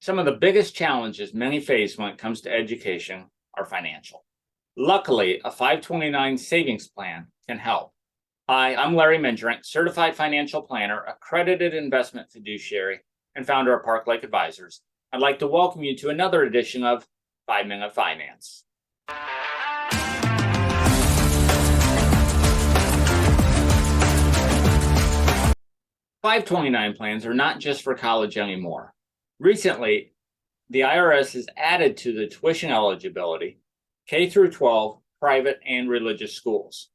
Some of the biggest challenges many face when it comes to education are financial. Luckily, a 529 savings plan can help. Hi, I'm Larry Mendrink, certified financial planner, accredited investment fiduciary, and founder of Park Lake Advisors. I'd like to welcome you to another edition of 5 Minute Finance. $529 plans are not just for college anymore. Recently, the IRS has added to the tuition eligibility K through 12 private and religious schools.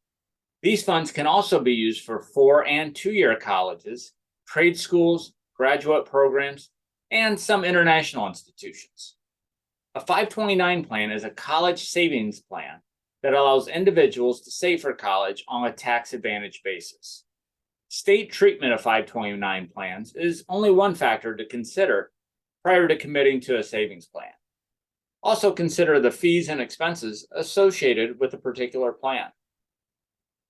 These funds can also be used for 4 and 2-year colleges, trade schools, graduate programs, and some international institutions. A 529 plan is a college savings plan that allows individuals to save for college on a tax advantage basis. State treatment of 529 plans is only one factor to consider prior to committing to a savings plan. Also consider the fees and expenses associated with a particular plan.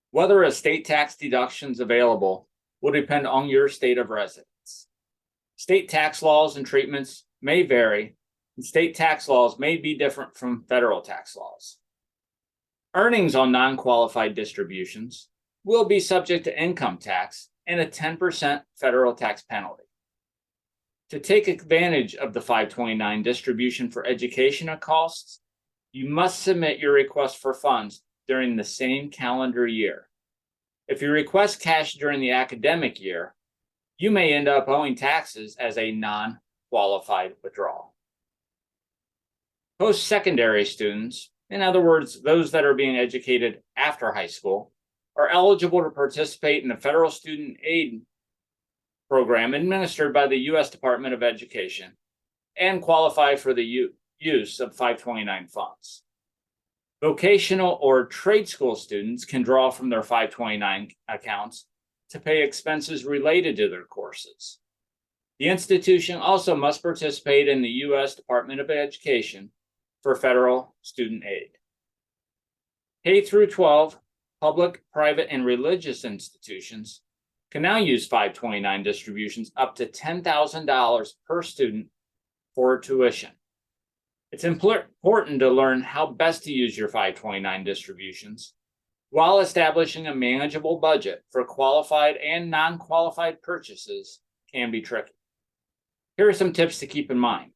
Whether a state tax deduction is available will depend on your state of residence. State tax laws and treatments may vary, and state tax laws may be different from federal tax laws. Earnings on non-qualified distributions will be subject to income tax and a 10% federal tax penalty. To take advantage of the 529 distribution for educational costs, you must submit your request for funds during the same calendar year. If you request cash during the academic year, you may end up owing taxes as a non-qualified withdrawal. Post-secondary students, in other words, those that are being educated after high school, are eligible to participate in the federal student aid program administered by the U.S. Department of Education and qualify for the use of 529 funds. Vocational or trade school students can draw from their 529 accounts to pay expenses related to their courses. The institution also must participate in the U.S. Department of Education for federal student aid. K through 12 public, private, and religious institutions can now use 529 distributions up to $10,000 per student for tuition. It's important to learn how best to use your 529 distributions while establishing a manageable budget for qualified and non-qualified purchases can be tricky. Here are some tips to keep in mind.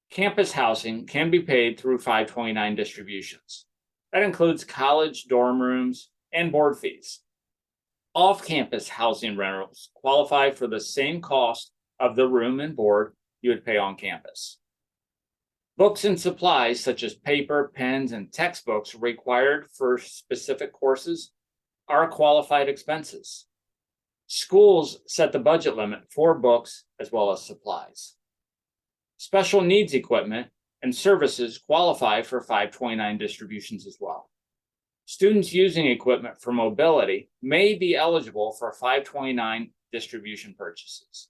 Campus housing can be paid through 529 distributions. That includes college dorm rooms and board fees. Off-campus housing rentals qualify for the same cost of the room and board you would pay on campus. Books and supplies such as paper, pens, and textbooks required for specific courses are qualified expenses. Schools set the budget limit for books as well as supplies. Special needs equipment and services qualify for 529 distributions as well. Students using equipment for mobility may be eligible for 529 distribution purchases.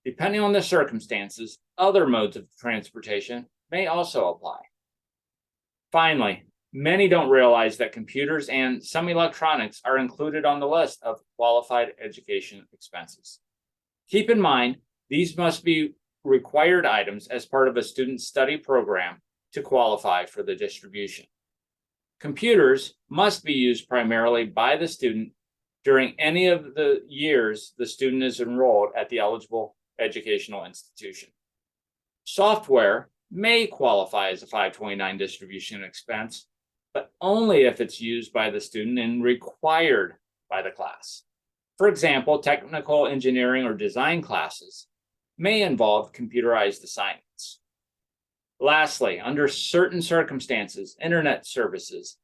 Depending on the circumstances, other modes of transportation may also apply. Finally, many don't realize that computers and some electronics are included on the list of qualified education expenses. Keep in mind, these must be required items as part of a student study program to qualify for the distribution. Computers must be used primarily by the student during any of the years the student is enrolled at the eligible educational institution. Software may qualify as a 529 distribution expense, but only if it's used by the student and required by the class. For example, technical engineering or design classes may involve computerized assignments. Lastly, under certain circumstances, internet services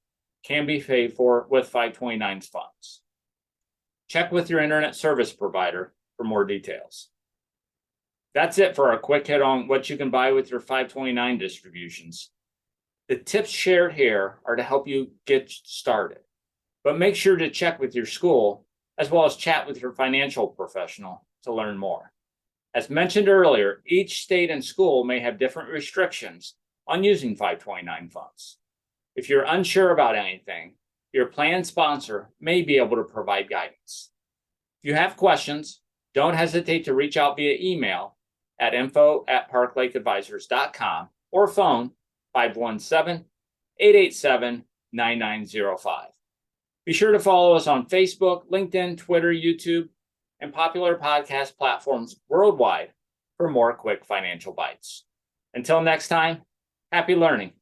can be paid for with 529's funds. Check with your internet service provider for more details. That's it for our quick hit on what you can buy with your 529 distributions. The tips shared here are to help you get started, but make sure to check with your school as well as chat with your financial professional to learn more. As mentioned earlier, each state and school may have different restrictions on using 529 funds. If you're unsure about anything, your plan sponsor may be able to provide guidance. If you have questions, don't hesitate to reach out via email at info@parklakeadvisors.com or phone 517-887-9905. Be sure to follow us on Facebook, LinkedIn, Twitter, YouTube, and popular podcast platforms worldwide for more quick financial bites. Until next time, happy learning.